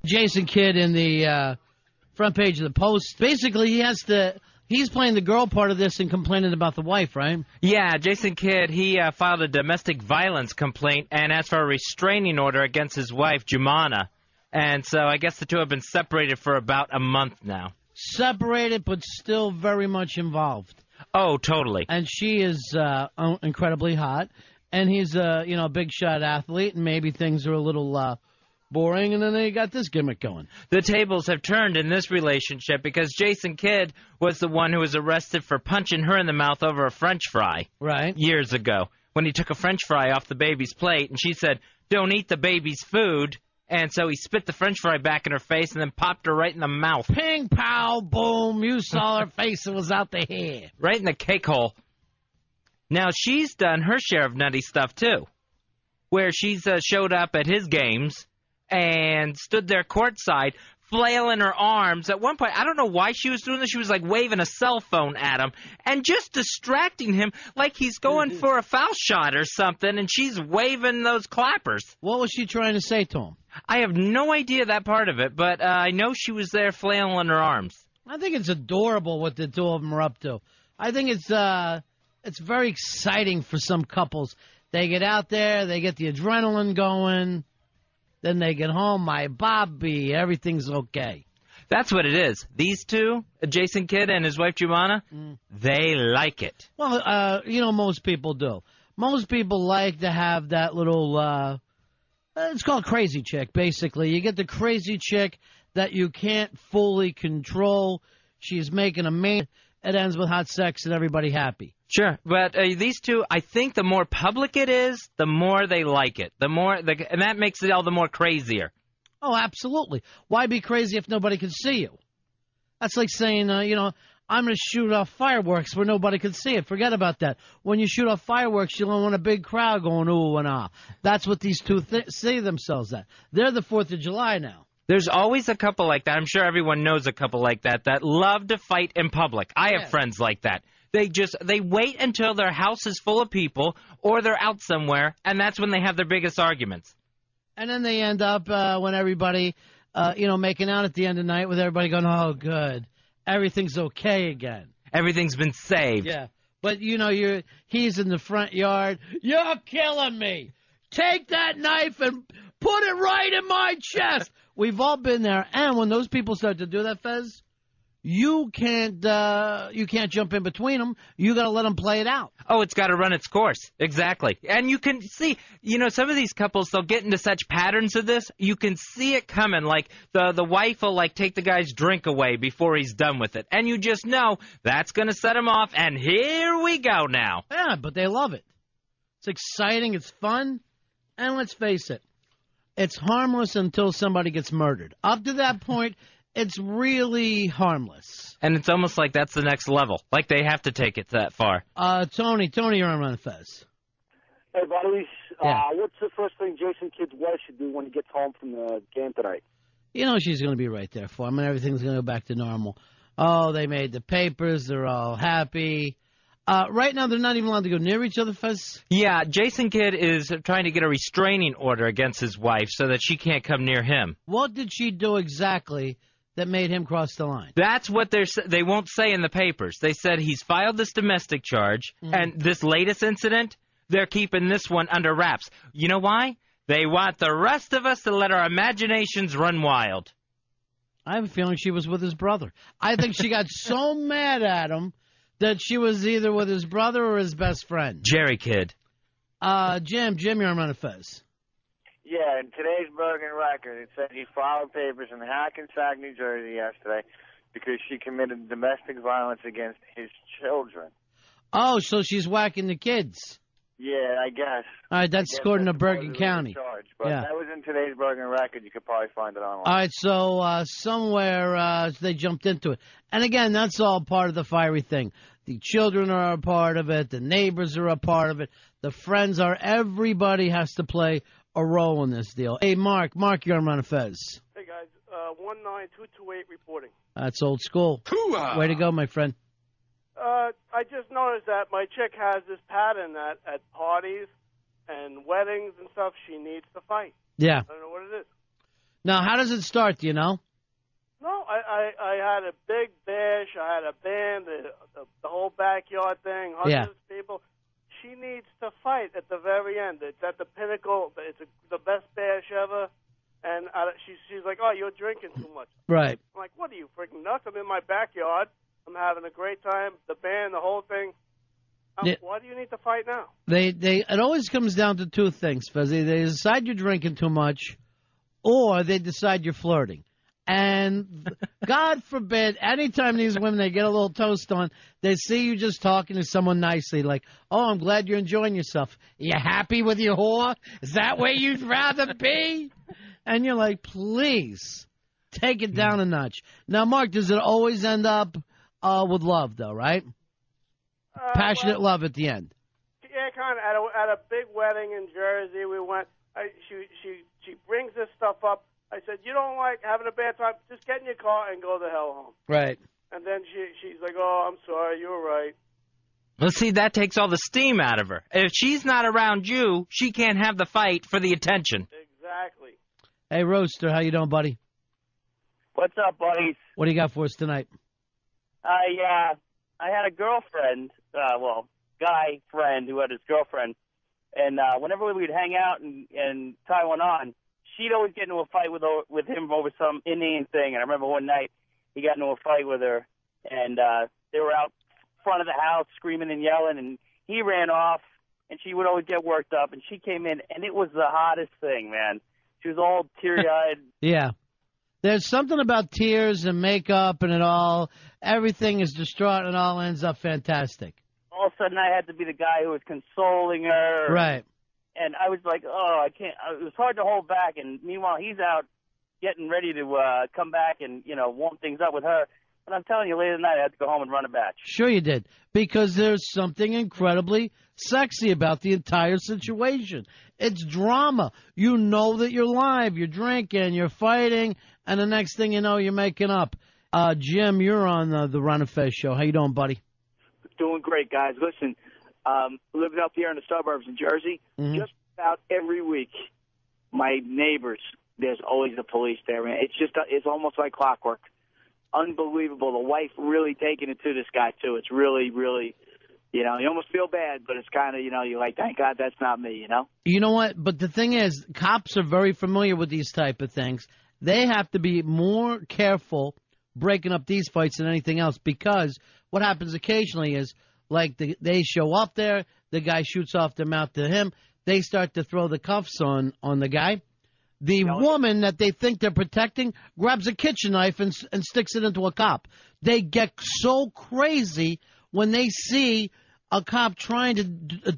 Jason Kidd in the front page of the Post. Basically, he's playing the girl part of this and complaining about the wife, right? Yeah, Jason Kidd, he filed a domestic violence complaint and asked for a restraining order against his wife, Jumana. And so I guess the two have been separated for about a month now. Separated, but still very much involved. Oh, totally. And she is incredibly hot, and he's a big shot athlete, and maybe things are a little boring, and then they got this gimmick going. The tables have turned in this relationship because Jason Kidd was the one who was arrested for punching her in the mouth over a French fry. Right. Years ago, when he took a French fry off the baby's plate, and she said, "Don't eat the baby's food." And so he spit the French fry back in her face and then popped her right in the mouth. Ping, pow, boom. You saw her face. It was out the hair. Right in the cake hole. Now, she's done her share of nutty stuff, too, where she's showed up at his games and stood there courtside, flailing her arms. At one point, I don't know why she was doing this. She was like waving a cell phone at him and just distracting him like he's going for a foul shot or something, and she's waving those clappers. What was she trying to say to him? I have no idea that part of it, but I know she was there flailing her arms. I think it's adorable what the two of them are up to. I think it's very exciting for some couples. They get out there, they get the adrenaline going, then they get home, my Bobby, everything's okay. That's what it is. These two, Jason Kidd and his wife Jumana, they like it. Well, most people do. Most people like to have that little, it's called crazy chick, basically. You get the crazy chick that you can't fully control. She's making a man. It ends with hot sex and everybody happy. Sure, but these two, I think the more public it is, the more they like it. And that makes it all the more crazier. Oh, absolutely. Why be crazy if nobody can see you? That's like saying, I'm going to shoot off fireworks where nobody can see it. Forget about that. When you shoot off fireworks, you don't want a big crowd going ooh and ah. That's what these two see themselves at. They're the 4th of July now. There's always a couple like that. I'm sure everyone knows a couple like that love to fight in public. I have friends like that. They wait until their house is full of people or they're out somewhere, and that's when they have their biggest arguments. And then they end up when everybody, making out at the end of the night with everybody going, oh, good. Everything's okay again. Everything's been saved. Yeah. But, he's in the front yard. You're killing me. Take that knife and put it right in my chest. We've all been there. And when those people start to do that, Fez, you can't jump in between them. You got to let them play it out. Oh, it's got to run its course. Exactly. And you can see, some of these couples, they'll get into such patterns of this. You can see it coming. Like the wife will take the guy's drink away before he's done with it. And you just know that's going to set him off. And here we go now. Yeah, but they love it. It's exciting. It's fun. And let's face it, it's harmless until somebody gets murdered. Up to that point, it's really harmless. And it's almost like that's the next level. Like they have to take it that far. Tony, you're on Run Fez. Hey, buddies. Yeah. What's the first thing Jason Kidd's wife should do when he gets home from the game tonight? She's going to be right there for him, and everything's going to go back to normal. Oh, they made the papers. They're all happy. Right now, they're not even allowed to go near each other, Fez? Yeah, Jason Kidd is trying to get a restraining order against his wife so that she can't come near him. What did she do exactly that made him cross the line? That's what they won't say in the papers. They said he's filed this domestic charge, and this latest incident, they're keeping this one under wraps. You know why? They want the rest of us to let our imaginations run wild. I have a feeling she was with his brother. I think she got so mad at him that she was either with his brother or his best friend. Jerry Kidd. Jim, you're on Fez. Yeah, in today's Bergen record, it said he filed papers in Hackensack, New Jersey yesterday because she committed domestic violence against his children. Oh, so she's whacking the kids. Yeah, I guess. All right, that's according to Bergen County. Charge, but yeah. That was in today's Bergen record. You could probably find it online. All right, so somewhere they jumped into it. And again, that's all part of the fiery thing. The children are a part of it. The neighbors are a part of it. The friends are. Everybody has to play a role in this deal. Hey, Mark, you're on Fez. Hey, guys, 19228 reporting. That's old school. Hoo-ah! Way to go, my friend. I just noticed that my chick has this pattern that at parties and weddings and stuff, she needs to fight. Yeah. I don't know what it is. Now, how does it start? Do you know? No, I had a big bash. I had a band, the whole backyard thing, hundreds of people. She needs to fight at the very end. It's at the pinnacle. It's the best bash ever. And she's like, oh, you're drinking too much. Right. I'm like, what are you, freaking nuts? I'm in my backyard. I'm having a great time. The band, the whole thing. Why do you need to fight now? It always comes down to two things, Fezzi. They decide you're drinking too much, or they decide you're flirting. And God forbid, anytime these women, they get a little toast on, they see you just talking to someone nicely, like, oh, I'm glad you're enjoying yourself. Are you happy with your whore? Is that where you'd rather be? And you're like, please, take it down a notch. Now, Mark, does it always end up with love, though, right? Passionate love at the end. Yeah, kind of. At a big wedding in Jersey, we went. She brings this stuff up. I said, you don't like having a bad time? Just get in your car and go the hell home. Right. And then she's like, oh, I'm sorry, you were right. Well, see, that takes all the steam out of her. If she's not around you, she can't have the fight for the attention. Exactly. Hey, Roaster, how you doing, buddy? What's up, buddies? What do you got for us tonight? I had a girlfriend, guy friend who had his girlfriend, and whenever we would hang out and tie one on, she'd always get into a fight with him over some Indian thing. And I remember one night he got into a fight with her, and they were out front of the house screaming and yelling, and he ran off, and she would always get worked up, and she came in, and it was the hottest thing, man. She was all teary-eyed. Yeah. There's something about tears and makeup and it all. Everything is distraught and it all ends up fantastic. All of a sudden, I had to be the guy who was consoling her. Right. And I was like, oh, I can't. It was hard to hold back. And meanwhile, he's out getting ready to come back and, warm things up with her. And I'm telling you, later tonight, I had to go home and run a batch. Sure you did. Because there's something incredibly sexy about the entire situation. It's drama. You know that you're live, you're drinking, you're fighting, and the next thing you know, you're making up. Jim, you're on the Ron and Fez show. How you doing, buddy? Doing great, guys. Listen, living up here in the suburbs in Jersey, just about every week, my neighbors, there's always the police there, man. It's almost like clockwork. Unbelievable. The wife really taking it to this guy, too. It's really, really, you almost feel bad, but it's kind of, you're like, thank God that's not me, You know what? But the thing is, cops are very familiar with these type of things. They have to be more careful breaking up these fights than anything else, because what happens occasionally is, like, they show up there, the guy shoots off their mouth to him, they start to throw the cuffs on the guy. The woman that they think they're protecting grabs a kitchen knife and sticks it into a cop. They get so crazy when they see a cop trying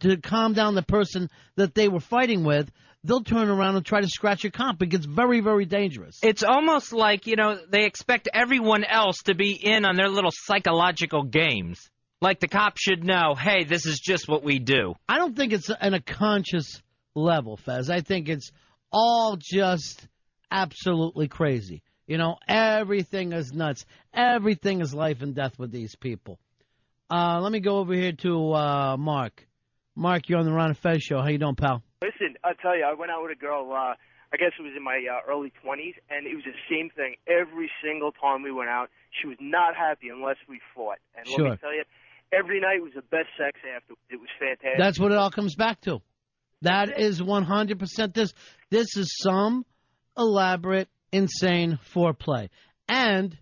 to calm down the person that they were fighting with. They'll turn around and try to scratch a cop. It gets very, very dangerous. It's almost like, they expect everyone else to be in on their little psychological games. Like the cop should know, hey, this is just what we do. I don't think it's on a conscious level, Fez. I think it's all just absolutely crazy. Everything is nuts. Everything is life and death with these people. Let me go over here to Mark. Mark, you're on the Ron and Fez show. How you doing, pal? Listen, I'll tell you, I went out with a girl, I guess it was in my early 20s, and it was the same thing. Every single time we went out, she was not happy unless we fought. And Sure. Let me tell you, every night was the best sex after. It was fantastic. That's what it all comes back to. That is 100% this. This is some elaborate, insane foreplay. And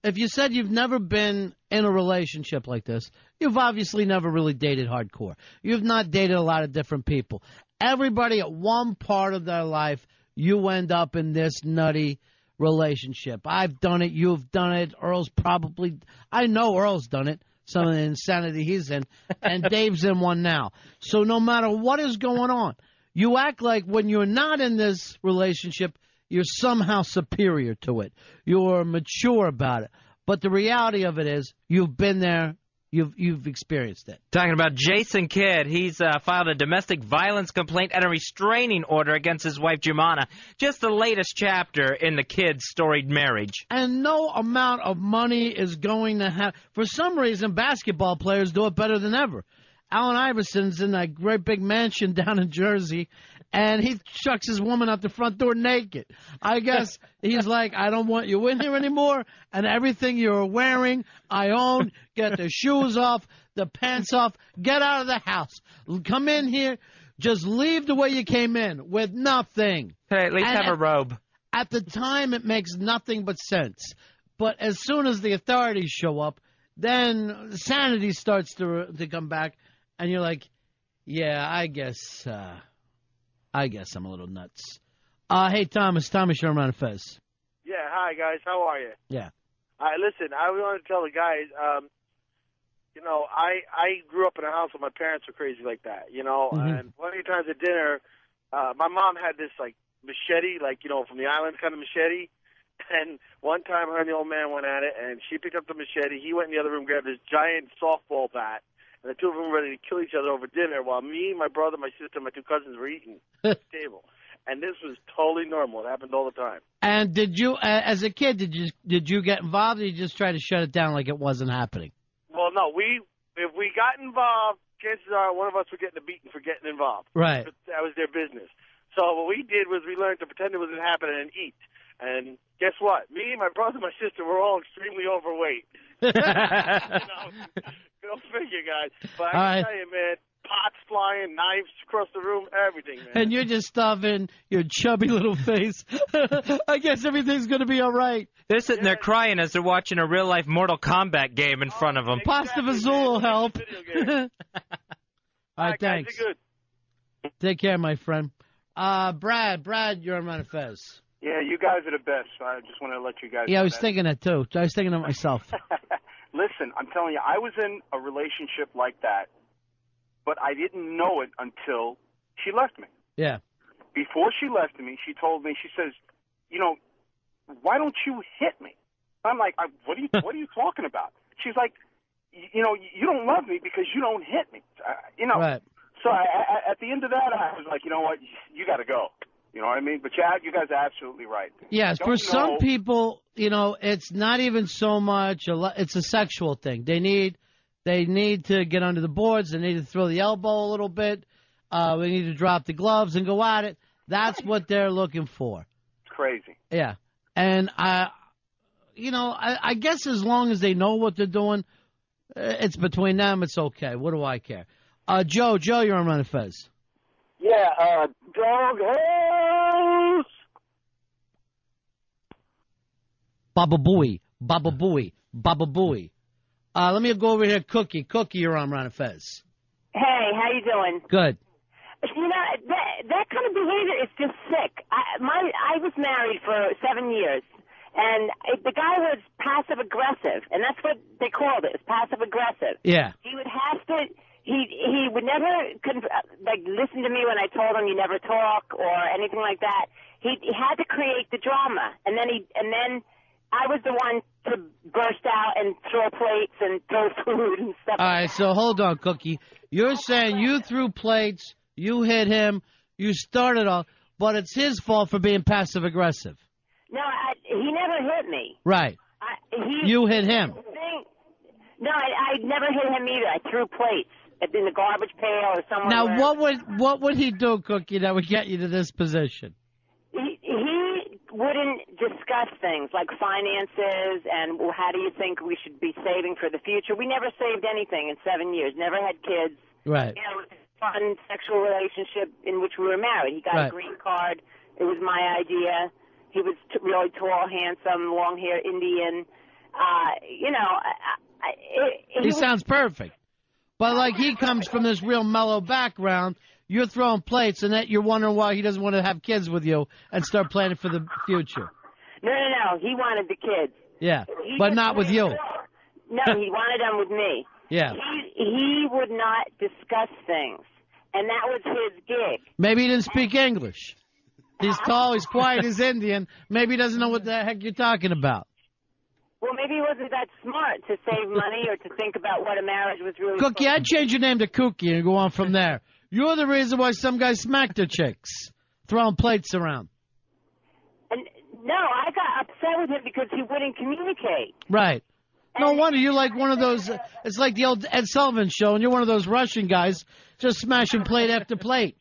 if you said you've never been in a relationship like this, you've obviously never really dated hardcore. You've not dated a lot of different people. Everybody at one part of their life, you end up in this nutty relationship. I've done it. You've done it. Earl's probably – I know Earl's done it. Some of the insanity he's in, and Dave's in one now. So no matter what is going on, you act like when you're not in this relationship, you're somehow superior to it. You're mature about it. But the reality of it is you've been there. You've experienced it. Talking about Jason Kidd, he's filed a domestic violence complaint and a restraining order against his wife, Jumana. Just the latest chapter in the Kidd storied marriage. And no amount of money is going to have... For some reason, basketball players do it better than ever. Allen Iverson's in that great big mansion down in Jersey, and he chucks his woman out the front door naked. I guess he's like, I don't want you in here anymore, and everything you're wearing, I own. Get the shoes off, the pants off, get out of the house. Come in here, just leave the way you came in, with nothing. Hey, at least have a robe. At the time, it makes nothing but sense. But as soon as the authorities show up, then sanity starts to come back, and you're like, yeah, I guess I'm a little nuts. Hey, Thomas, you're on Fez. Yeah, hi, guys. How are you? Yeah. Listen, I wanted to tell the guys, I grew up in a house where my parents were crazy like that, and plenty of times at dinner, my mom had this, like, machete, like, from the island kind of machete. And one time her and the old man went at it, and she picked up the machete. He went in the other room, grabbed this giant softball bat, and the two of them were ready to kill each other over dinner while me, my brother, my sister, and my two cousins were eating at the table. And this was totally normal. It happened all the time. And did you, as a kid, did you get involved, or you just try to shut it down like it wasn't happening? Well, no. If we got involved, chances are one of us would get a beating for getting involved. Right. That was their business. So what we did was we learned to pretend it wasn't happening and eat. And guess what? Me, my brother, my sister were all extremely overweight. Go figure, guys. But I can tell you, man, pots flying, knives across the room, everything, man. And you're just stuffing your chubby little face. I guess everything's going to be all right. They're sitting there crying as they're watching a real-life Mortal Kombat game in front of them. Pasta Vazul will help. All right, thanks. Guys, good. Take care, my friend. Brad, you're on Fez. Yeah, you guys are the best. So I just want to let you guys know. Yeah, I was thinking that, too. I was thinking of myself. Listen, I'm telling you, I was in a relationship like that, but I didn't know it until she left me. Yeah. Before she left me, she told me, she says, why don't you hit me? I'm like, what are you talking about? She's like, you don't love me because you don't hit me. Right. So at the end of that, I was like, you know what, you got to go. You know what I mean? But, Chad, you guys are absolutely right. Yes, for some people, it's not even so much it's a sexual thing. They need to get under the boards. They need to throw the elbow a little bit. We need to drop the gloves and go at it. That's what they're looking for. It's crazy. Yeah. And, I guess as long as they know what they're doing, it's between them. It's okay. What do I care? Joe, you're on Fez. Yeah, dog house. Baba Booey. Let me go over here. Cookie, you're on Fez. Hey, how you doing? Good. That kind of behavior is just sick. I was married for 7 years, and the guy was passive aggressive, and that's what they called it. It's passive aggressive. Yeah. He would have to. He would never listen to me when I told him you never talk or anything like that. He had to create the drama, and then I was the one to burst out and throw plates and throw food and stuff. All right, so hold on, Cookie. You're saying you threw plates, you hit him, you started off, but it's his fault for being passive aggressive. No, he never hit me. Right. You hit him. No, I never hit him either. I threw plates in the garbage pail or somewhere. Now, what would he do, Cookie, that would get you to this position? He wouldn't discuss things like finances and how do you think we should be saving for the future. We never saved anything in 7 years. Never had kids. Right. It was a fun sexual relationship in which we were married. He got a green card. It was my idea. He was really tall, handsome, long hair, Indian. He sounds perfect. But, he comes from this real mellow background. You're throwing plates, and that you're wondering why he doesn't want to have kids with you and start planning for the future. No. He wanted the kids. Yeah, but not with you. No, he wanted them with me. Yeah. He would not discuss things, and that was his gig. Maybe he didn't speak English. He's tall, he's quiet, he's Indian. Maybe he doesn't know what the heck you're talking about. Well, maybe he wasn't that smart to save money or to think about what a marriage was really Cookie, I'd change your name to Cookie and go on from there. You're the reason why some guys smack their chicks, throwing plates around. And no, I got upset with him because he wouldn't communicate. Right. No wonder you're like one of those, it's like the old Ed Sullivan show, and you're one of those Russian guys just smashing plate after plate.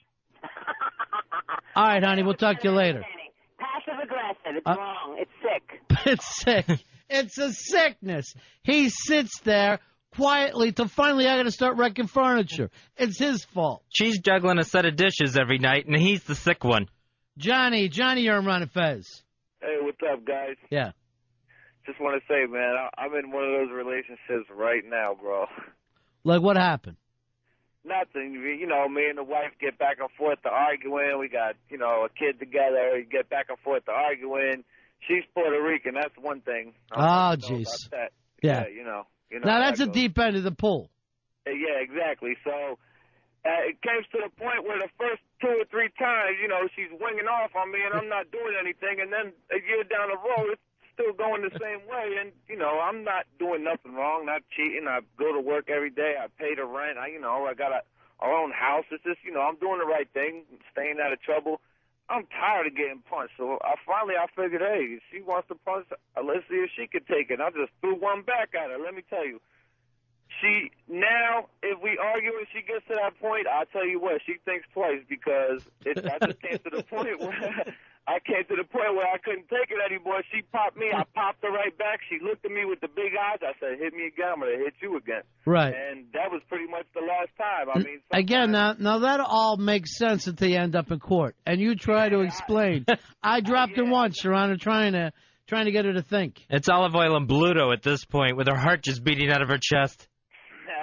All right, honey, we'll talk to you later. Passive aggressive. It's wrong. It's sick. It's sick. It's a sickness. He sits there quietly till finally I got to start wrecking furniture. It's his fault. She's juggling a set of dishes every night, and he's the sick one. Johnny, you're on Ron and Fez. Hey, what's up, guys? Yeah. Just want to say, man, I'm in one of those relationships right now, bro. Like, what happened? Nothing. You know, me and the wife get back and forth to arguing. We got, you know, a kid together. We get back and forth to arguing. She's Puerto Rican. That's one thing. Oh, jeez. Yeah. You know. Now, that's a deep end of the pool. Yeah, exactly. So it came to the point where the first 2 or 3 times, you know, she's winging off on me and I'm not doing anything. And then a year down the road, it's still going the same way. And, you know, I'm not doing nothing wrong, not cheating. I go to work every day. I pay the rent. I got our own house. It's just, you know, I'm doing the right thing, staying out of trouble. I'm tired of getting punched. So I figured, hey, if she wants to punch, let's see if she could take it. I just threw one back at her. Let me tell you. If we argue and she gets to that point, I'll tell you what, she thinks twice because I just came to the point where I couldn't take it anymore. She popped me. I popped her right back. She looked at me with the big eyes. I said, hit me again. I'm going to hit you again. Right. And that was pretty much the last time. I mean, again, now that all makes sense until you end up in court. And you try to explain. I dropped her once, Your Honor, trying to get her to think. It's olive oil and Bluto at this point with her heart just beating out of her chest.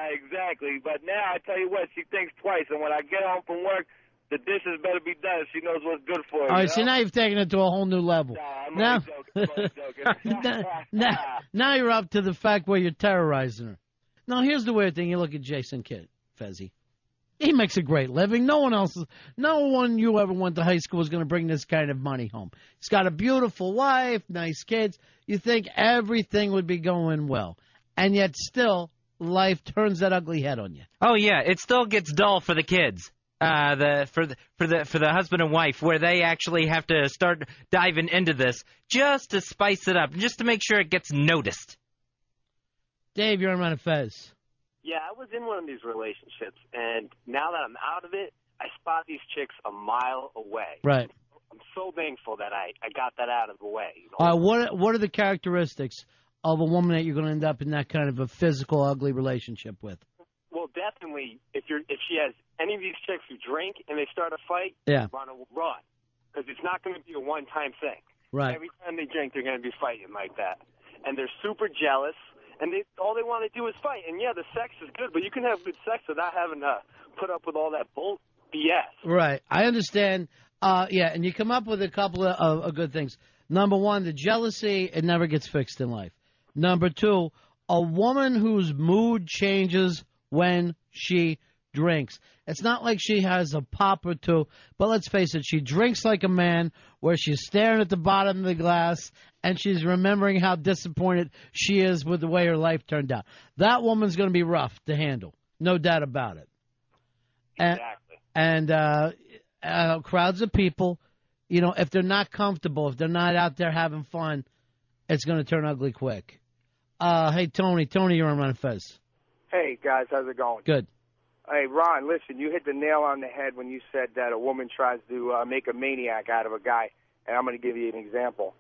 Exactly. But now, I tell you what, she thinks twice. And when I get home from work, the dishes better be done. She knows what's good for her. All right, so now you've taken it to a whole new level. Nah, I'm only joking. Now you're up to the fact where you're terrorizing her. Now, here's the weird thing. You look at Jason Kidd, Fezzi. He makes a great living. No one you ever went to high school is going to bring this kind of money home. He's got a beautiful wife, nice kids. You think everything would be going well. And yet still, life turns that ugly head on you. Oh, yeah. It still gets dull for the kids. For the husband and wife, where they actually have to start diving into this just to spice it up, just to make sure it gets noticed. Dave, you're on Ron and Fez. Yeah, I was in one of these relationships, and now that I'm out of it, I spot these chicks a mile away. Right. I'm so thankful that I got that out of the way. You know? What are the characteristics of a woman that you're going to end up in that kind of a physical, ugly relationship with? Well, definitely, if she has any of these chicks who drink and they start a fight, yeah, run, because it's not going to be a one-time thing. Right. Every time they drink, they're going to be fighting like that, and they're super jealous, and all they want to do is fight. And yeah, the sex is good, but you can have good sex without having to put up with all that bull BS. Right. I understand. Yeah, and you come up with a couple of good things. Number one, the jealousy, it never gets fixed in life. Number two, a woman whose mood changes when she drinks. It's not like she has a pop or two, but let's face it, she drinks like a man, where she's staring at the bottom of the glass and she's remembering how disappointed she is with the way her life turned out. That woman's going to be rough to handle, no doubt about it. Exactly. And crowds of people, you know, if they're not comfortable, if they're not out there having fun, it's going to turn ugly quick. Hey, Tony, you're on Ron and Fez. Hey, guys, how's it going? Good. Hey, Ron, listen, you hit the nail on the head when you said that a woman tries to make a maniac out of a guy, and I'm going to give you an example.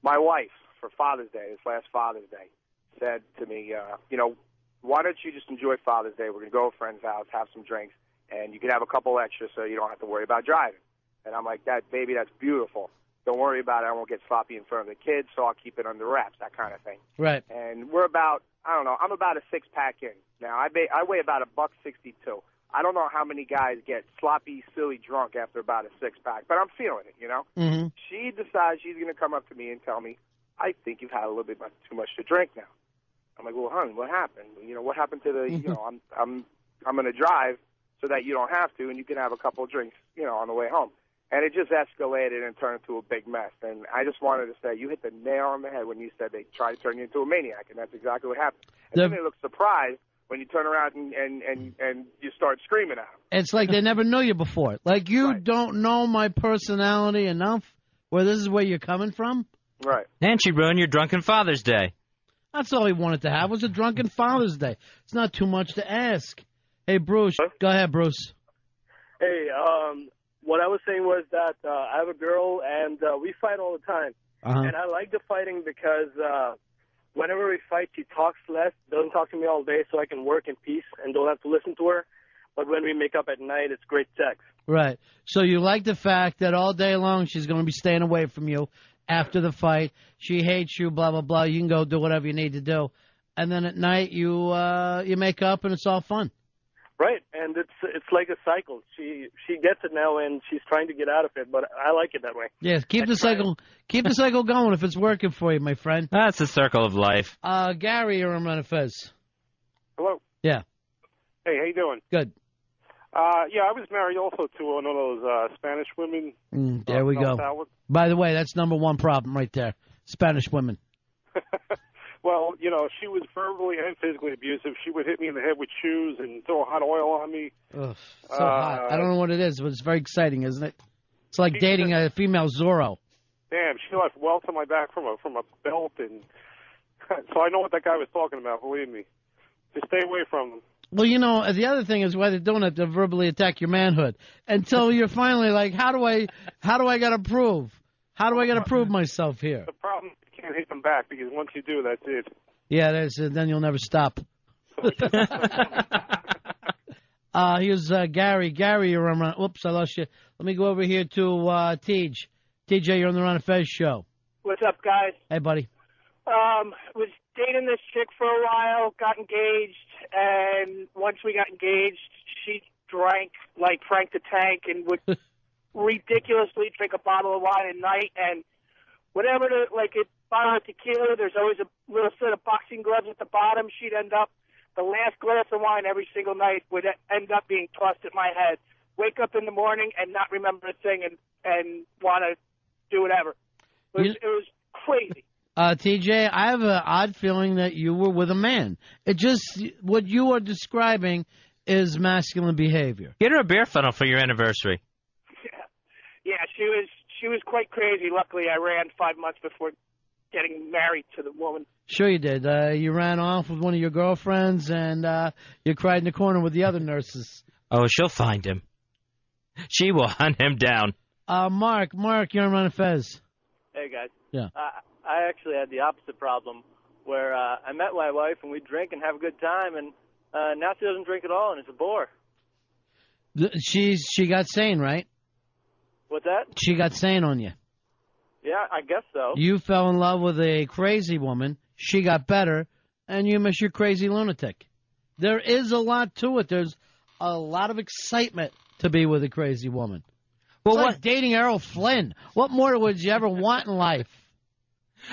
My wife, for Father's Day, this last Father's Day, said to me, why don't you just enjoy Father's Day? We're going to go to a friend's house, have some drinks, and you can have a couple extra so you don't have to worry about driving. And I'm like, baby, that's beautiful. Don't worry about it. I won't get sloppy in front of the kids, so I'll keep it under wraps, that kind of thing. Right. And we're about, I'm about a six-pack in. Now, I weigh about $162. I don't know how many guys get sloppy, silly drunk after about a six-pack, but I'm feeling it, you know? Mm-hmm. She decides she's going to come up to me and tell me, I think you've had a little bit too much to drink now. I'm like, well, honey, what happened? You know, what happened to the, you know, I'm going to drive so that you don't have to, and you can have a couple of drinks, you know, on the way home. And it just escalated and turned into a big mess. And I just wanted to say, you hit the nail on the head when you said they tried to turn you into a maniac, and that's exactly what happened. And then they look surprised when you turn around and you start screaming at them. It's like they never knew you before. Like, you don't know my personality enough where this is where you're coming from? Right. And she ruined your drunken Father's Day. That's all he wanted to have was a drunken Father's Day. It's not too much to ask. Hey, Bruce. Go ahead, Bruce. Hey, what I was saying was that I have a girl, and we fight all the time. And I like the fighting because whenever we fight, she talks less, doesn't talk to me all day, so I can work in peace and don't have to listen to her. But when we make up at night, it's great sex. Right. So you like the fact that all day long she's going to be staying away from you after the fight. She hates you, blah, blah, blah. You can go do whatever you need to do. And then at night you make up and it's all fun. Right, and it's like a cycle. She gets it now, and she's trying to get out of it, but I like it that way. Yes, keep the cycle going if it's working for you, my friend. That's the circle of life. Gary, you're on Run Fez. Hello. Yeah. Hey, how you doing? Good. Yeah, I was married also to one of those Spanish women. There we go. By the way, that's number one problem right there. Spanish women. Well, you know, she was verbally and physically abusive. She would hit me in the head with shoes and throw hot oil on me. Ugh, so hot. I don't know what it is, but it's very exciting, isn't it? It's like dating a female Zorro. Damn, she left welts on my back from a belt, and so I know what that guy was talking about. Believe me, just stay away from them. Well, you know, the other thing is why they're doing it to verbally attack your manhood until you're finally like, how do I got to prove? How do I got to prove myself here? The problem is you can't hit them back because once you do, that's it. Yeah, then you'll never stop. Here's Gary. Gary, you're on. Whoops, I lost you. Let me go over here to Tej. TJ, you're on the Ron and Fez show. What's up, guys? Hey, buddy. Was dating this chick for a while, got engaged, and once we got engaged, she drank like Frank the Tank and would ridiculously drink a bottle of wine at night, and whatever it bottle of tequila, there's always a little set of boxing gloves at the bottom. She'd end up, the last glass of wine every single night would end up being tossed at my head. Wake up in the morning and not remember a thing and want to do whatever. It was crazy. TJ, I have an odd feeling that you were with a man. It just, what you are describing is masculine behavior. Get her a beer funnel for your anniversary. Yeah, she was quite crazy. Luckily, I ran 5 months before getting married to the woman. Sure you did. You ran off with one of your girlfriends, and you cried in the corner with the other nurses. Oh, she'll find him. She will hunt him down. Mark, you're on Ron and Fez. Hey, guys. Yeah. I actually had the opposite problem, where I met my wife, and we drink and have a good time, and now she doesn't drink at all, and it's a bore. She got sane, right? What's that? She got sane on you. Yeah, I guess so. You fell in love with a crazy woman. She got better, and you miss your crazy lunatic. There is a lot to it. There's a lot of excitement to be with a crazy woman. Well, it's like dating Errol Flynn. What more would you ever want in life?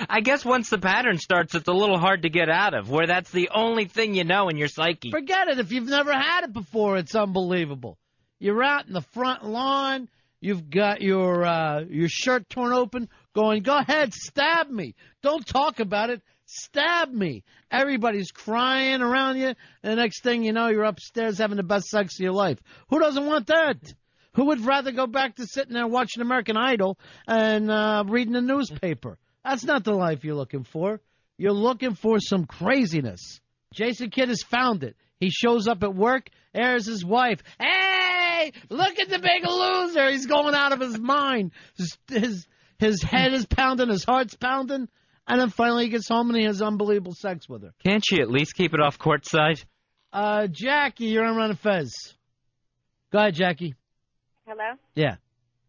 I guess once the pattern starts, it's a little hard to get out of, where that's the only thing you know in your psyche. Forget it. If you've never had it before, it's unbelievable. You're out in the front lawn. You've got your shirt torn open, going, go ahead, stab me. Don't talk about it. Stab me. Everybody's crying around you. And the next thing you know, you're upstairs having the best sex of your life. Who doesn't want that? Who would rather go back to sitting there watching American Idol and reading the newspaper? That's not the life you're looking for. You're looking for some craziness. Jason Kidd has found it. He shows up at work. There's his wife. Hey, look at the big loser. He's going out of his mind. His head is pounding. His heart's pounding. And then finally he gets home and he has unbelievable sex with her. Can't she at least keep it off courtside? Jackie, you're on Run and Fez. Go ahead, Jackie. Hello? Yeah.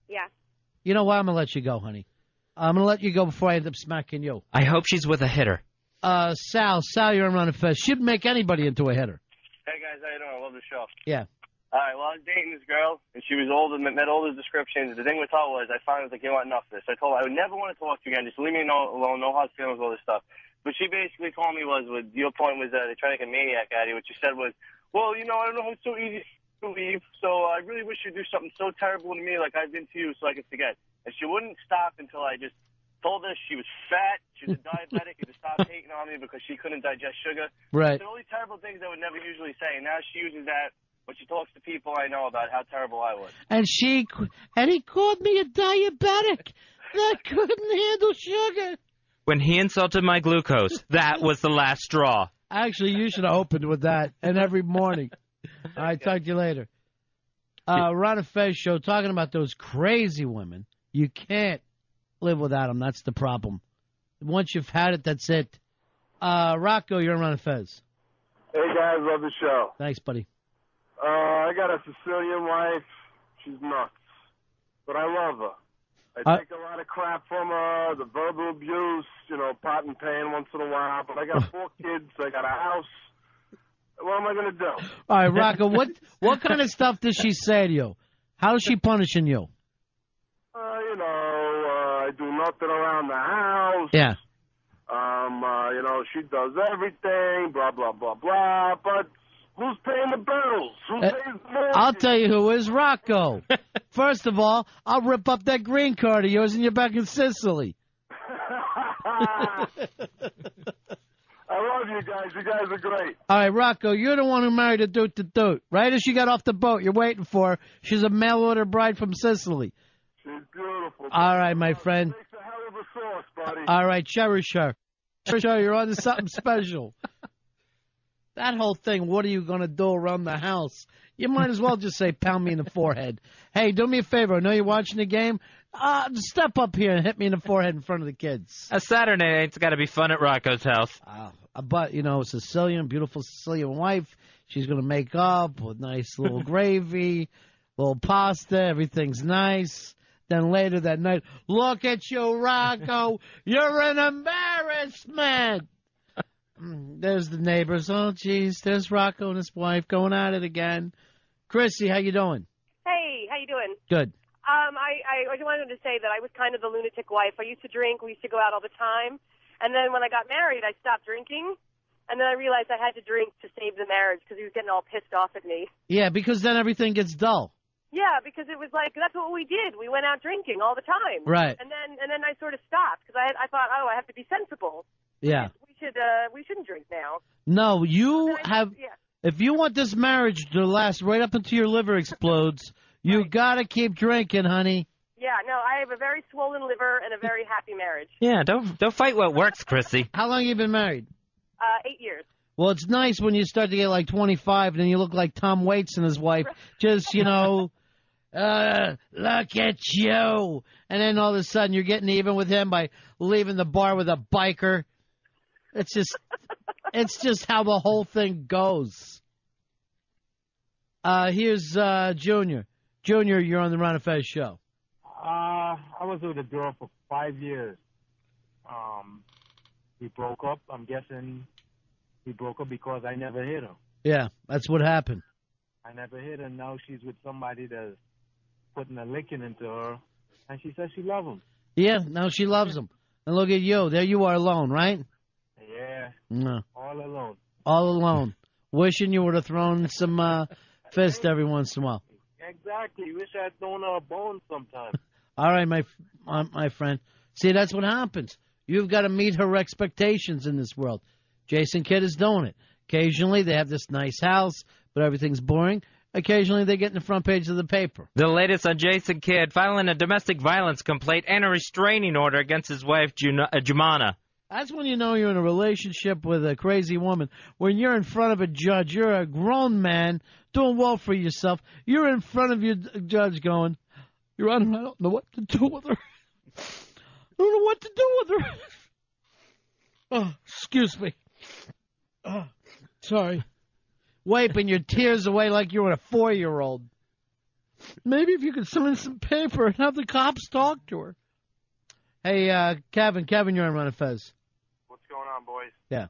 Yeah. You know what? I'm going to let you go, honey. I'm going to let you go before I end up smacking you. I hope she's with a hitter. Sal, you're on Run and Fez. She'd make anybody into a hitter. Hey, guys, how you doing? I love the show. Yeah. All right, well, I was dating this girl, and she was old and met all the descriptions. The thing with her was I finally was like, you know what, enough of this. I told her I would never want to talk to you again. Just leave me alone, no hard feelings, all this stuff. But she basically told me your point was they're trying to make a maniac out of you. What you said was, well, you know, I don't know how it's so easy to leave, so I really wish you'd do something so terrible to me like I've been to you so I could forget. And she wouldn't stop until I just told her she was fat, she was a diabetic, and to stop hating on me because she couldn't digest sugar. Right. So all these terrible things I would never usually say, and now she uses that when she talks to people I know about how terrible I was. And he called me a diabetic that couldn't handle sugar. When he insulted my glucose, that was the last straw. Actually, you should have opened with that, and every morning. All right, talk to you later. Ron and Fez show talking about those crazy women. You can't live without them. That's the problem. Once you've had it, that's it. Rocco, you're on Ron and Fez. Hey, guys, love the show. Thanks, buddy. I got a Sicilian wife. She's nuts. But I love her. I take a lot of crap from her, the verbal abuse, pot and pan once in a while. But I got 4 kids. I got a house. What am I going to do? All right, Rocco, what kind of stuff does she say to you? How is she punishing you? I do nothing around the house. Yeah. She does everything, blah, blah, blah, blah. But who's paying the bills? Who pays the mortgage? I'll tell you who is Rocco. First of all, I'll rip up that green card of yours and you're back in Sicily. I love you guys. You guys are great. All right, Rocco, you're the one who married a doot. Right as she got off the boat, you're waiting for her. She's a mail-order bride from Sicily. She's beautiful. All right, my friend. Makes a hell of a sauce, buddy. All right, cherish her. Cherish her, you're on to something special. That whole thing, what are you going to do around the house? You might as well just say, pound me in the forehead. Hey, do me a favor. I know you're watching the game. Step up here and hit me in the forehead in front of the kids. A Saturday night's got to be fun at Rocco's house. But, Sicilian, beautiful Sicilian wife. She's going to make up with nice little gravy, little pasta. Everything's nice. Then later that night, look at you, Rocco. You're an embarrassment. There's the neighbors. Oh, geez, there's Rocco and his wife going at it again. Chrissy, how you doing? Hey, how you doing? Good. I just wanted to say that I was kind of the lunatic wife. I used to drink. We used to go out all the time. And then when I got married, I stopped drinking. And then I realized I had to drink to save the marriage because he was getting all pissed off at me. Yeah, because then everything gets dull. Yeah, because it was like, that's what we did. We went out drinking all the time. Right. And then I sort of stopped because I thought, I have to be sensible. Yeah. We shouldn't drink now. No, you have. Yeah. If you want this marriage to last right up until your liver explodes, you got to keep drinking, honey. Yeah, no, I have a very swollen liver and a very happy marriage. Yeah, don't fight what works, Chrissy. How long have you been married? 8 years. Well, it's nice when you start to get like 25 and then you look like Tom Waits and his wife. Just, look at you. And then all of a sudden you're getting even with him by leaving the bar with a biker. It's just how the whole thing goes. Here's Junior. Junior, you're on the Ron and Fez show. I was with a girl for 5 years. We broke up. I'm guessing we broke up because I never hit her. Yeah, that's what happened. I never hit her. Now she's with somebody that's putting a licking into her, and she says she loves him. Yeah, now she loves him. And look at you. There you are alone, right? Yeah. No. All alone. All alone. Wishing you would have thrown some fist every once in a while. Exactly. Wish I had thrown her a bone sometime. All right, my friend. See, that's what happens. You've got to meet her expectations in this world. Jason Kidd is doing it. Occasionally, they have this nice house, but everything's boring. Occasionally, they get in the front page of the paper. The latest on Jason Kidd, filing a domestic violence complaint and a restraining order against his wife, Jumana. That's when you know you're in a relationship with a crazy woman. When you're in front of a judge, you're a grown man doing well for yourself. You're in front of your judge going, Your Honor, I don't know what to do with her. I don't know what to do with her. Oh, excuse me. Oh, sorry. Wiping your tears away like you were a 4-year-old. Maybe if you could sign some paper and have the cops talk to her. Hey, Kevin, you're on Ron and Fez. What's going on, boys? Yeah.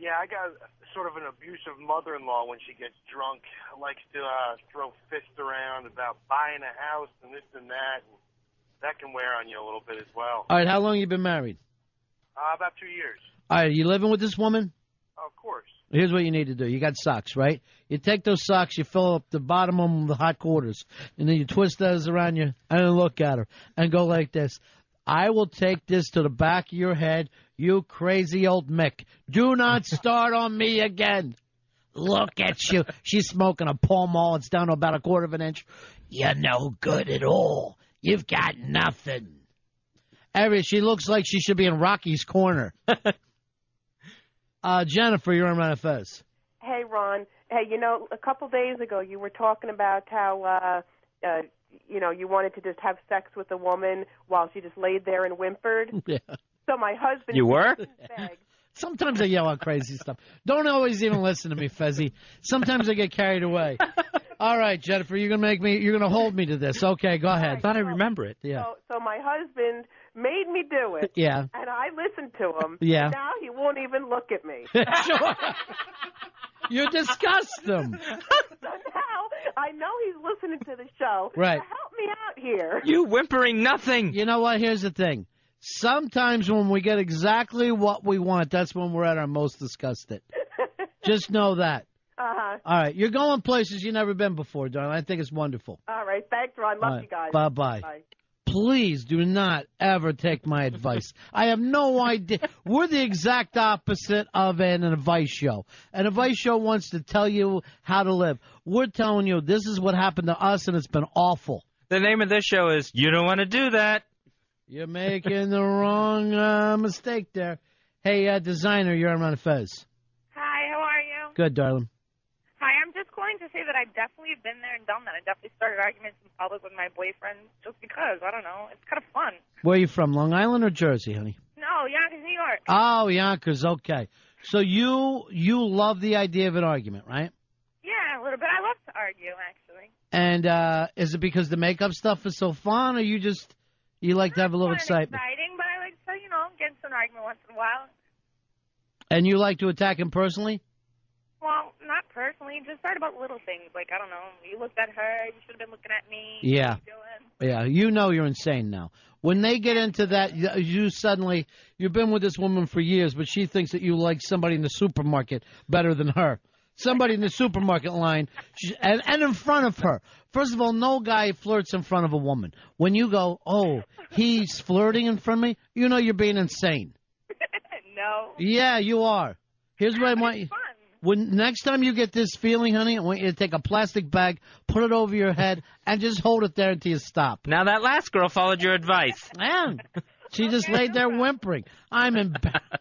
Yeah, I got sort of an abusive mother-in-law when she gets drunk. Likes to throw fists around about buying a house and this and that. And that can wear on you a little bit as well. All right, how long you been married? About 2 years. All right, you living with this woman? Of course. Here's what you need to do. You got socks, right? You take those socks, you fill up the bottom of them with hot quarters, and then you twist those around you and look at her and go like this. I will take this to the back of your head, you crazy old Mick. Do not start on me again. Look at you. She's smoking a Pall Mall. It's down to about 1/4 of an inch. You're no good at all. You've got nothing. She looks like she should be in Rocky's corner. Jennifer, you're on Ron and Fez. Hey, Ron. Hey, a couple days ago you were talking about how, you wanted to just have sex with a woman while she just laid there and whimpered. Yeah. So my husband... You were? Sometimes I yell out crazy stuff. Don't always even listen to me, Fezzi. Sometimes I get carried away. All right, Jennifer, you're gonna hold me to this. Okay, go ahead. I thought I remember it. Yeah. So my husband made me do it. Yeah. And I listened to him. Yeah. And now he won't even look at me. Sure. You disgust him. So now I know he's listening to the show. Right. So help me out here. You whimpering nothing. You know what? Here's the thing. Sometimes when we get exactly what we want, that's when we're at our most disgusted. Just know that. Uh-huh. All right. You're going places you've never been before, darling. I think it's wonderful. All right. Thanks, Ron. Love you guys. Bye-bye. Bye. Please do not ever take my advice. I have no idea. We're the exact opposite of an advice show. An advice show wants to tell you how to live. We're telling you this is what happened to us, and it's been awful. The name of this show is You Don't Want to Do That. You're making the wrong mistake there. Hey, designer, you're on Ron Fez. Hi, how are you? Good, darling. Hi, I'm just calling to say that I definitely have been there and done that. I definitely started arguments in public with my boyfriend just because. I don't know. It's kind of fun. Where are you from, Long Island or Jersey, honey? No, Yonkers, New York. Oh, Yonkers, okay. So you love the idea of an argument, right? Yeah, a little bit. I love to argue, actually. And is it because the makeup stuff is so fun, or you like to have a little excitement? Exciting, but I like to, get into an argument once in a while. And you like to attack him personally? Well, not personally. Just start about little things. Like, I don't know, you looked at her, you should have been looking at me. Yeah. What are you doing? Yeah, you know you're insane now. When they get into that, you've been with this woman for years, but she thinks that you like somebody in the supermarket better than her. Somebody in the supermarket line, and in front of her. First of all, no guy flirts in front of a woman. When you go, oh, he's flirting in front of me, you know you're being insane. No. Yeah, you are. Here's what I want you. When next time you get this feeling, honey, I want you to take a plastic bag, put it over your head, and just hold it there until you stop. Now that last girl followed your advice. And she just laid there whimpering. I'm embarrassed.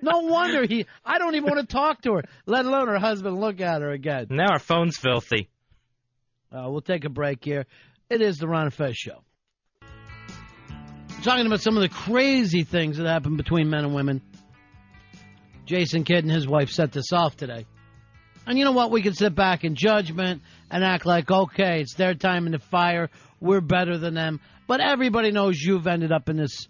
No wonder I don't even want to talk to her, let alone her husband look at her again. Now her phone's filthy. We'll take a break here. It is the Ron and Fez Show. We're talking about some of the crazy things that happen between men and women. Jason Kidd and his wife set this off today. And you know what? We can sit back in judgment and act like, okay, it's their time in the fire. We're better than them. But everybody knows you've ended up in this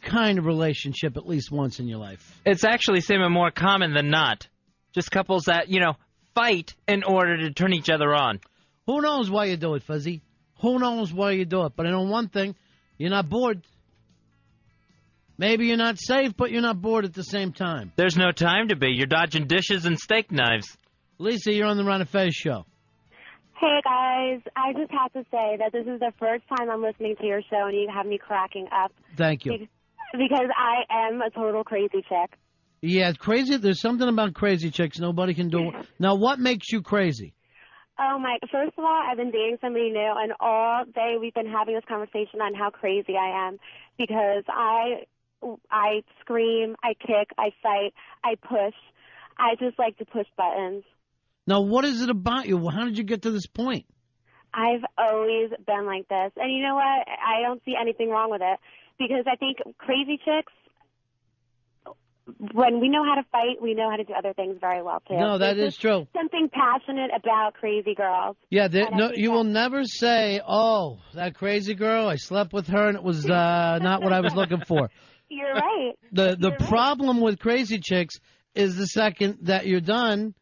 kind of relationship at least once in your life. It's actually seeming more common than not. Just couples that, fight in order to turn each other on. Who knows why you do it, Fuzzy? Who knows why you do it? But I know one thing. You're not bored. Maybe you're not safe, but you're not bored at the same time. There's no time to be. You're dodging dishes and steak knives. Lisa, you're on the Ron and Fez Show. Hey, guys. I just have to say that this is the first time I'm listening to your show, and you have me cracking up. Thank you. Because I am a total crazy chick. Yeah, crazy. There's something about crazy chicks nobody can do. Now, what makes you crazy? Oh, my. First of all, I've been dating somebody new, and all day we've been having this conversation on how crazy I am. Because I scream, I kick, I fight, I push. I just like to push buttons. Now, what is it about you? How did you get to this point? I've always been like this. And you know what? I don't see anything wrong with it. Because I think crazy chicks, when we know how to fight, we know how to do other things very well, too. No, that is true. Something passionate about crazy girls. Yeah, you will never say, oh, that crazy girl, I slept with her and it was not what I was looking for. You're right. The problem with crazy chicks is the second that you're done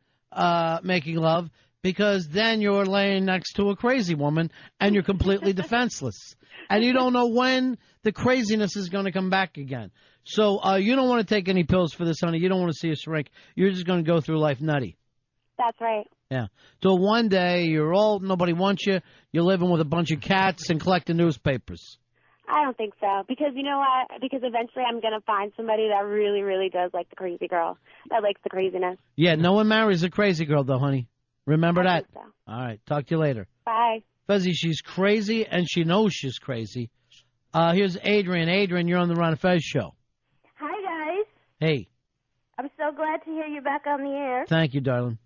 making love, because then you're laying next to a crazy woman and you're completely defenseless. And you don't know when the craziness is going to come back again. So you don't want to take any pills for this, honey. You don't want to see a shrink. You're just going to go through life nutty. That's right. Yeah. So one day you're old, nobody wants you, you're living with a bunch of cats and collecting newspapers. I don't think so. Because you know what? Because eventually I'm going to find somebody that really, really does like the crazy girl, that likes the craziness. Yeah, no one marries a crazy girl, though, honey. Remember I that? think so. All right. Talk to you later. Bye. Fuzzy, she's crazy, and she knows she's crazy. Here's Adrian. Adrian, you're on the Ron and Fez Show. Hi, guys. Hey. I'm so glad to hear you back on the air. Thank you, darling.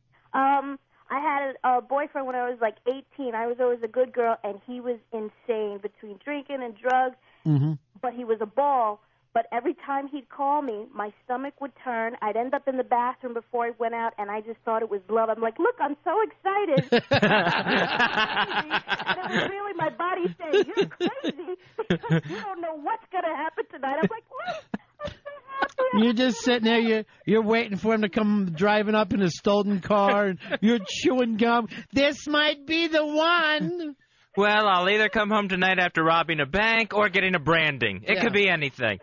I had a boyfriend when I was like 18. I was always a good girl, and he was insane between drinking and drugs. Mm-hmm. But he was a ball. But every time he'd call me, my stomach would turn. I'd end up in the bathroom before I went out, and I just thought it was love. I'm like, look, I'm so excited. And it was really my body saying, you're crazy because you don't know what's going to happen tonight. I'm like, what? You're just sitting there. You're waiting for him to come driving up in a stolen car, and you're chewing gum. This might be the one. Well, I'll either come home tonight after robbing a bank or getting a branding. It could be anything.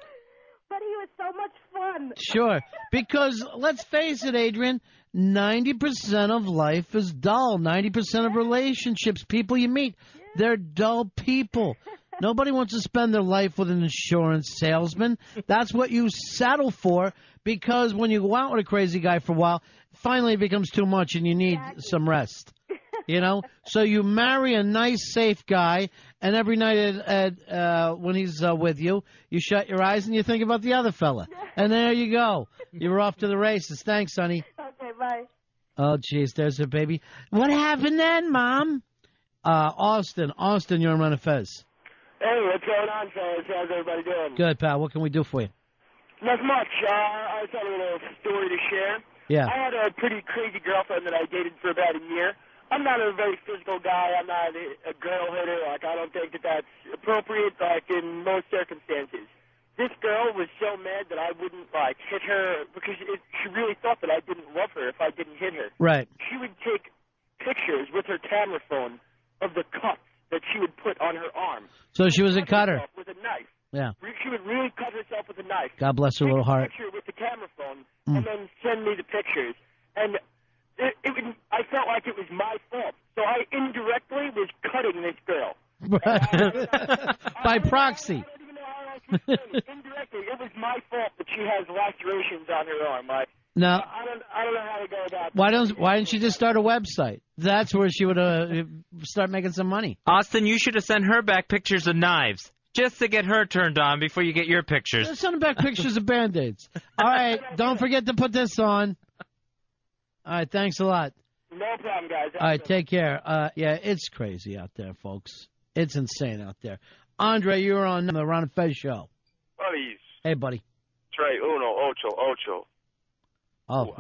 But he was so much fun. Sure. Because, let's face it, Adrian, 90% of life is dull. 90% of relationships, people you meet, they're dull people. Nobody wants to spend their life with an insurance salesman. That's what you settle for, because when you go out with a crazy guy for a while, finally it becomes too much and you need some rest. You know? So you marry a nice, safe guy, and every night when he's with you, you shut your eyes and you think about the other fella. And there you go. You're off to the races. Thanks, honey. Okay, bye. Oh, jeez, there's her baby. What happened then, Mom? Austin, you're on Run of Fez. Hey, what's going on, fellas? How's everybody doing? Good, pal. What can we do for you? Not much. I just had a little story to share. Yeah. I had a pretty crazy girlfriend that I dated for about a year. I'm not a very physical guy. I'm not a girl hitter. Like, I don't think that that's appropriate, like, in most circumstances. This girl was so mad that I wouldn't, like, hit her because she really thought that I didn't love her if I didn't hit her. Right. She would take pictures with her camera phone of the cuts that she would put on her arm. So she was a cutter. With a knife. Yeah. She would really cut herself with a knife. God bless her little heart. Take a picture with the camera phone and then send me the pictures. And I felt like it was my fault. So I indirectly was cutting this girl. By proxy. Indirectly, it was my fault that she has lacerations on her arm. Now, I don't know how to go about that. why didn't she just start a website? That's where she would start making some money. Austin, you should have sent her back pictures of knives just to get her turned on before you get your pictures. Send her back pictures of Band-Aids. All right, don't forget to put this on. All right, thanks a lot. No problem, guys. All right, take care. Yeah, it's crazy out there, folks. It's insane out there. Andre, you're on the Ron and Fez show. Buddies. Hey, buddy. Trey, uno, ocho. Oh,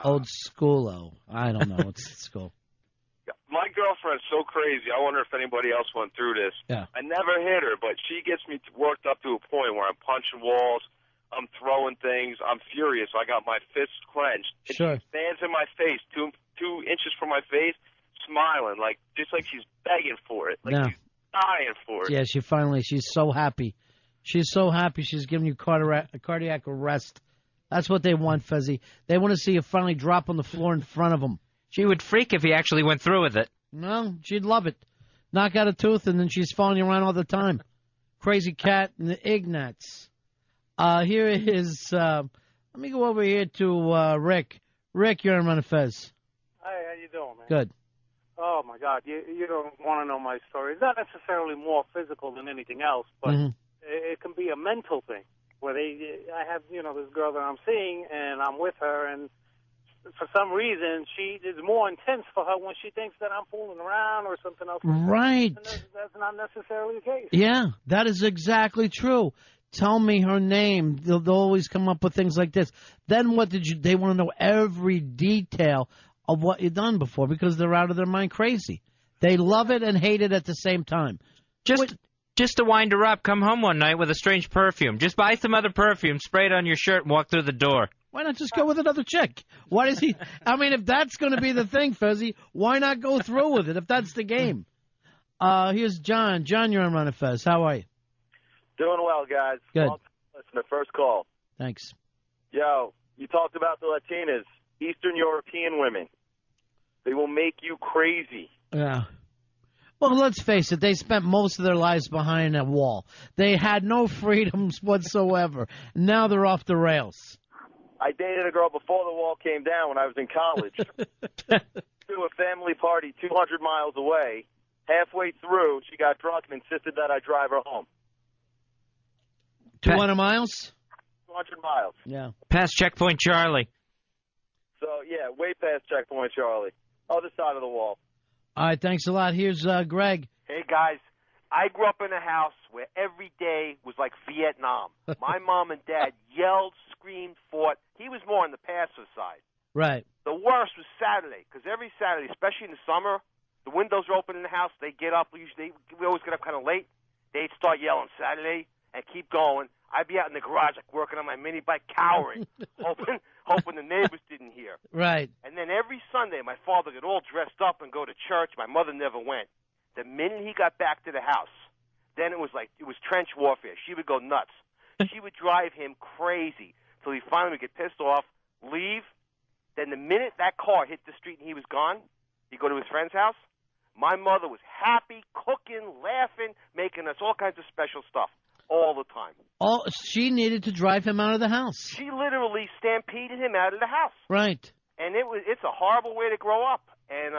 old schoolo. I don't know. It's school. My girlfriend's so crazy. I wonder if anybody else went through this. Yeah. I never hit her, but she gets me worked up to a point where I'm punching walls, I'm throwing things, I'm furious. I got my fists clenched. And Sure. she stands in my face, two inches from my face, smiling, just like she's begging for it, like she's dying for it. Yeah, she's so happy. She's so happy she's giving you cardiac arrest. That's what they want, Fezzy. They want to see you finally drop on the floor in front of them. She would freak if he actually went through with it. No, she'd love it. Knock out a tooth, and then she's following you around all the time. Crazy cat and the Ignats. Here is, let me go over here to Rick. Rick, you're on Run of Fez. Hi, how you doing, man? Good. Oh, my God. You don't want to know my story. It's not necessarily more physical than anything else, but it can be a mental thing. Where I have, this girl that I'm seeing, and I'm with her, and for some reason, she is more intense for her when she thinks that I'm fooling around or something else. Right. And that's not necessarily the case. Yeah, that is exactly true. Tell me her name. They'll always come up with things like this. Then what did you? They want to know every detail of what you've done before because they're out of their mind crazy. They love it and hate it at the same time. Just to wind her up, come home one night with a strange perfume. Just buy some other perfume, spray it on your shirt, and walk through the door. Why not just go with another chick? Why does he? I mean, if that's going to be the thing, Fezzy, why not go through with it if that's the game? Here's John. John, you're on Run of Fez. How are you? Doing well, guys. Good. Listen, the first call. Thanks. Yo, you talked about the Latinas, Eastern European women. They will make you crazy. Yeah. Well, let's face it. They spent most of their lives behind a wall. They had no freedoms whatsoever. Now they're off the rails. I dated a girl before the wall came down when I was in college. To a family party 200 miles away. Halfway through, she got drunk and insisted that I drive her home. 200 miles? 200 miles. Yeah. Past Checkpoint Charlie. So, Yeah, way past Checkpoint Charlie. Other side of the wall. All right, thanks a lot. Here's Greg. Hey, guys. I grew up in a house where every day was like Vietnam. My mom and dad yelled, screamed, fought. He was more on the passive side. Right. The worst was Saturday, because every Saturday, especially in the summer, the windows are open in the house. They get up. Usually, we always get up kind of late. They'd start yelling Saturday and keep going. I'd be out in the garage, like working on my mini bike, cowering, hoping the neighbors didn't hear. Right. And then every Sunday, my father would get all dressed up and go to church. My mother never went. The minute he got back to the house, then it was trench warfare. She would go nuts. She would drive him crazy till he finally would get pissed off, leave. Then the minute that car hit the street and he was gone, he'd go to his friend's house. My mother was happy, cooking, laughing, making us all kinds of special stuff all the time. She needed to drive him out of the house. She literally stampeded him out of the house. Right. And it's a horrible way to grow up. And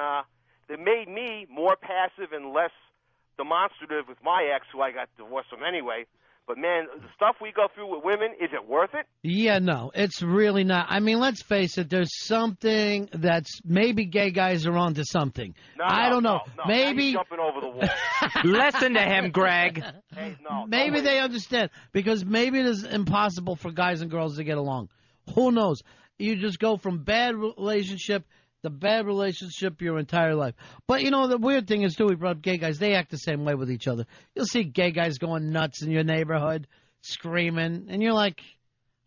it made me more passive and less demonstrative with my ex, who I got divorced from anyway. But, man, the stuff we go through with women, is it worth it? Yeah, no, it's really not. I mean, let's face it, there's something that's maybe gay guys are onto something. I don't know. Maybe jumping over the wall. Listen to him, Greg. Hey, maybe they understand, because maybe it is impossible for guys and girls to get along. Who knows? You just go from bad relationship to bad relationship your entire life. But, you know, the weird thing is, too, we brought up gay guys. They act the same way with each other. You'll see gay guys going nuts in your neighborhood, screaming, and you're like,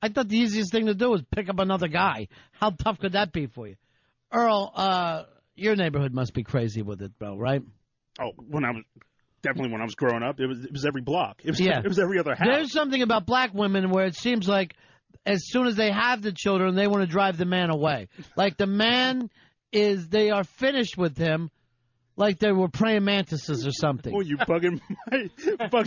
I thought the easiest thing to do was pick up another guy. How tough could that be for you? Earl, your neighborhood must be crazy with it, bro, right? Oh, when I was growing up, it was every block. It was every other house. There's something about black women where it seems like as soon as they have the children, they want to drive the man away. Like the man they are finished with him, like they were praying mantises or something. Oh, you bugging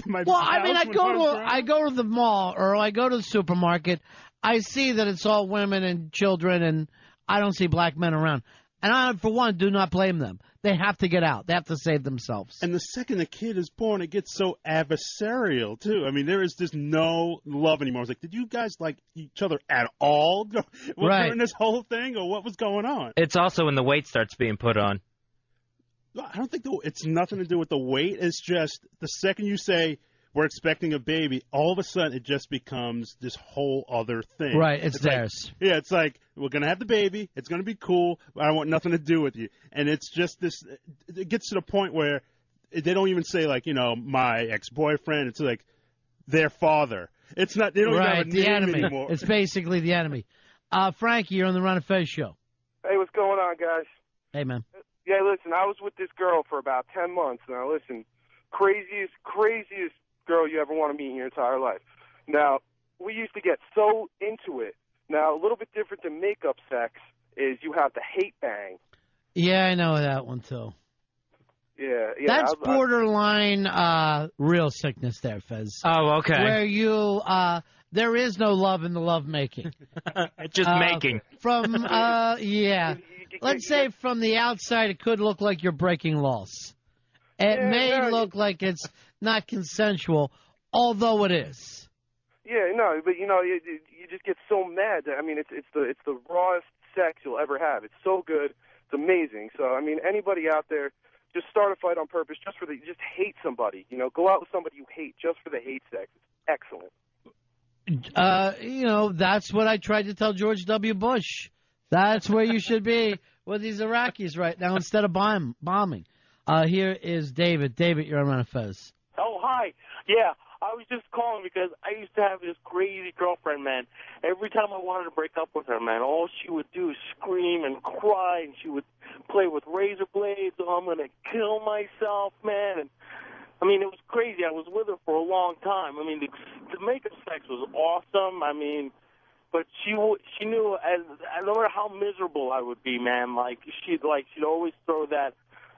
my Well, house I mean, when I go to the mall, or I go to the supermarket. I see that it's all women and children, and I don't see black men around. And I, for one, do not blame them. They have to get out. They have to save themselves. And the second the kid is born, it gets so adversarial, too. I mean, there is just no love anymore. I was like, did you guys like each other at all during this whole thing, or what was going on? It's also when the weight starts being put on. I don't think it's nothing to do with the weight. It's just the second you say we're expecting a baby, all of a sudden it just becomes this whole other thing. Right, it's theirs. Like, it's like, we're going to have the baby, it's going to be cool, but I want nothing to do with you. And it's just this, it gets to the point where they don't even say, like, you know, my ex-boyfriend, it's like their father. It's not, they don't even have a the name enemy. anymore. It's basically the enemy. Frankie, you're on the Ron and Fez show. Hey, what's going on, guys? Hey, man. Yeah, listen, I was with this girl for about 10 months. Now, listen, craziest girl you ever want to meet in your entire life. Now, we used to get so into it. Now, a little bit different than makeup sex is you have the hate bang. Yeah, I know that one, too. Yeah. That's borderline real sickness there, Fez. Oh, okay. Where you, there is no love in the love making. Just making. From, yeah. Let's say from the outside, it could look like you're breaking laws. It may look like it's not consensual, although it is. Yeah, no, but you know, you just get so mad. I mean, it's the rawest sex you'll ever have. It's so good, it's amazing. So, I mean, anybody out there, just start a fight on purpose, just hate somebody. You know, go out with somebody you hate just for the hate sex. It's excellent. You know, that's what I tried to tell George W. Bush. That's where you should be with these Iraqis right now instead of bombing. Here is David. David, you're on Ron and Fez. Oh, hi. Yeah, I was just calling because I used to have this crazy girlfriend, man. Every time I wanted to break up with her, man, all she would do is scream and cry, and she would play with razor blades. Oh, I'm going to kill myself, man. And I mean, it was crazy. I was with her for a long time. I mean, the makeup sex was awesome. I mean, but she knew, no matter how miserable I would be, man, she'd always throw that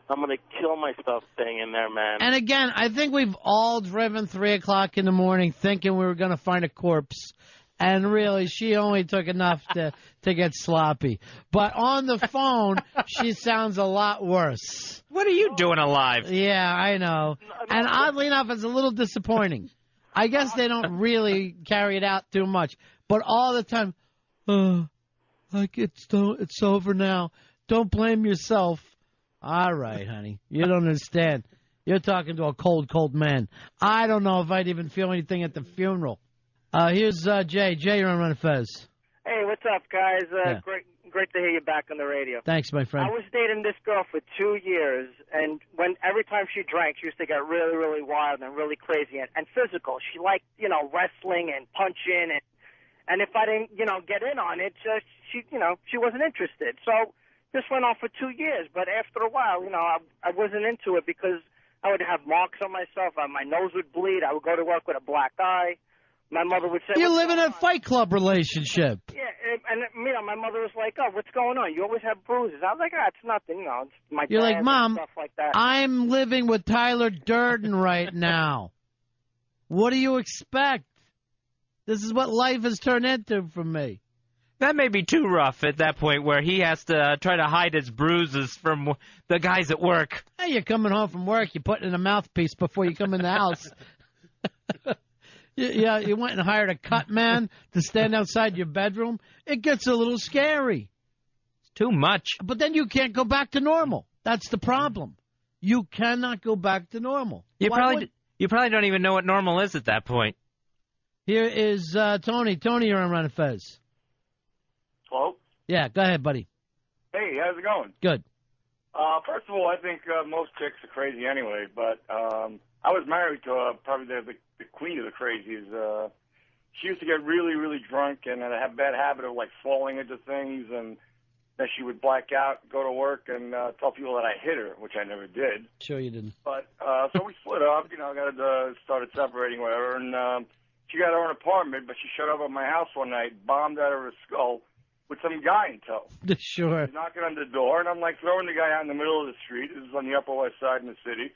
I'm going to kill myself thing in there, man. And again, I think we've all driven 3 o'clock in the morning thinking we were going to find a corpse. And really, she only took enough to get sloppy. But on the phone, she sounds a lot worse. What are you doing alive? Yeah, I know. And oddly enough, it's a little disappointing. I guess they don't really carry it out too much. But all the time, Like, it's over now. Don't blame yourself. All right, honey. You don't understand. You're talking to a cold, cold man. I don't know if I'd even feel anything at the funeral. Here's Jay. Jay, you're on Run Fez. Hey, what's up, guys? Yeah. Great to hear you back on the radio. Thanks, my friend. I was dating this girl for 2 years, and every time she drank, she used to get really, really wild and really crazy and physical. She liked, wrestling and punching, and if I didn't, get in on it, she wasn't interested. So this went on for 2 years, but after a while, I wasn't into it because I would have marks on myself. My nose would bleed. I would go to work with a black eye. My mother would say, "You're living a Fight Club relationship." Yeah, and my mother was like, "Oh, what's going on? You always have bruises." I was like, "Ah, it's nothing, It's my You're like, glands and "Mom, stuff like that." I'm living with Tyler Durden right now. What do you expect? This is what life has turned into for me." That may be too rough at that point where he has to try to hide his bruises from the guys at work. Hey, you're coming home from work. You put in a mouthpiece before you come in the house. Yeah, you went and hired a cut man to stand outside your bedroom. It gets a little scary. It's too much. But then you can't go back to normal. That's the problem. You cannot go back to normal. You probably don't even know what normal is at that point. Here is Tony. Tony, you're on Run Fez. Hello? Yeah, go ahead, buddy. Hey, how's it going? Good. First of all, I think most chicks are crazy anyway, but I was married to probably the queen of the crazies. She used to get really, really drunk and have a bad habit of, like, falling into things, and then she would black out, go to work, and tell people that I hit her, which I never did. Sure you didn't. But so we split up, started separating, whatever, and she got her own apartment, but she showed up at my house one night, bombed out of her skull, with some guy in tow. Sure. He's knocking on the door, and I'm like throwing the guy out in the middle of the street. This is on the Upper West Side in the city.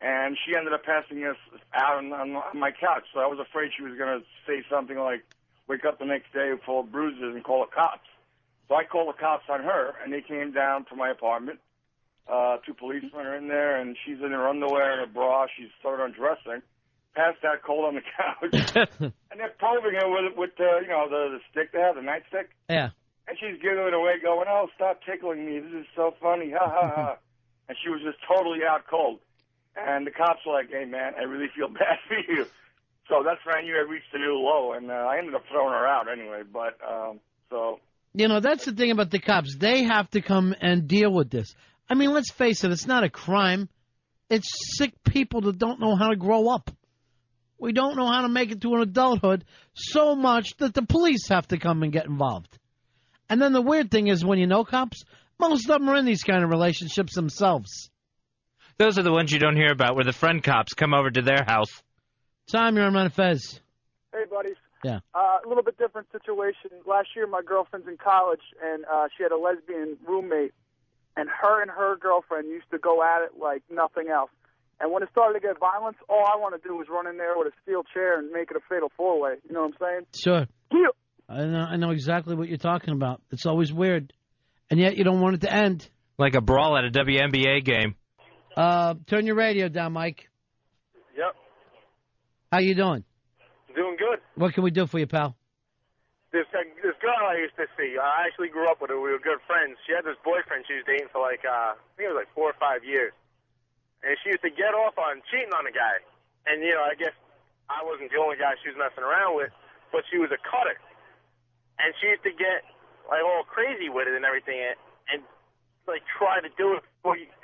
And she ended up passing us out on my couch. So I was afraid she was going to say something like, wake up the next day full of bruises and call the cops. So I called the cops on her, and they came down to my apartment. 2 policemen are in there, and she's in her underwear and her bra. She's started undressing, passed out cold on the couch. And they're probing her with the stick they have, the nightstick. Yeah. And she's giving it away, going, "Oh, stop tickling me. This is so funny. Ha, ha, ha." And she was just totally out cold. And the cops were like, "Hey, man, I really feel bad for you." So that's when I knew I reached a new low, and I ended up throwing her out anyway. But, so. That's the thing about the cops. They have to come and deal with this. I mean, let's face it, it's not a crime. It's sick people that don't know how to grow up. We don't know how to make it to an adulthood so much that the police have to come and get involved. And then the weird thing is when you know cops, most of them are in these kind of relationships themselves. Those are the ones you don't hear about where the friend cops come over to their house. Tom, you're on Run Fez. Hey, buddies. Yeah. A little bit different situation. Last year, my girlfriend's in college, and she had a lesbian roommate, and her girlfriend used to go at it like nothing else. And when it started to get violence, all I want to do was run in there with a steel chair and make it a fatal four-way. You know what I'm saying? Sure. Yeah. I know exactly what you're talking about. It's always weird. And yet you don't want it to end. Like a brawl at a WNBA game. Turn your radio down, Mike. Yep. How you doing? Doing good. What can we do for you, pal? This girl I used to see, I actually grew up with her. We were good friends. She had this boyfriend she was dating for I think it was 4 or 5 years. And she used to get off on cheating on a guy. And, I guess I wasn't the only guy she was messing around with, but she was a cutter. And she used to get, all crazy with it and everything and try to do it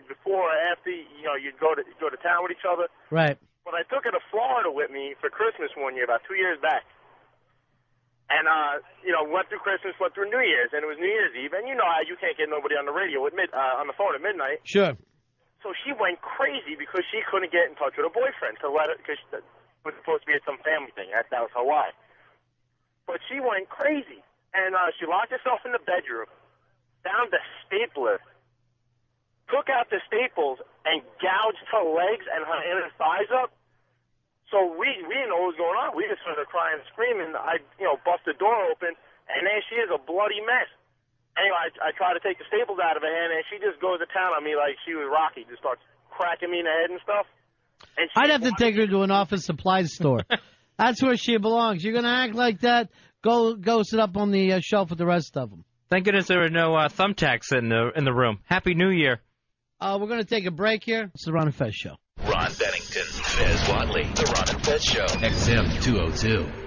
before or after, you'd go to town with each other. Right. But I took her to Florida with me for Christmas one year, about 2 years back. And, went through Christmas, went through New Year's, and it was New Year's Eve. And you know how you can't get nobody on the radio on the phone at midnight. Sure. So she went crazy because she couldn't get in touch with her boyfriend because it was supposed to be at some family thing. That was her why. But she went crazy. And she locked herself in the bedroom, found the stapler, took out the staples, and gouged her legs and her inner thighs up. So we didn't know what was going on. We just heard her crying and screaming. I, bust the door open, and there she is, a bloody mess. Anyway, I tried to take the staples out of her hand, and she just goes to town on me like she was Rocky. Just starts cracking me in the head and stuff. And I'd have to take her to an office supply store. That's where she belongs. You're going to act like that? Go sit up on the shelf with the rest of them. Thank goodness there were no thumbtacks in the room. Happy New Year. We're going to take a break here. It's the Ron and Fez Show. Ron Bennington, Fez Whatley, the Ron and Fez Show. XM 202.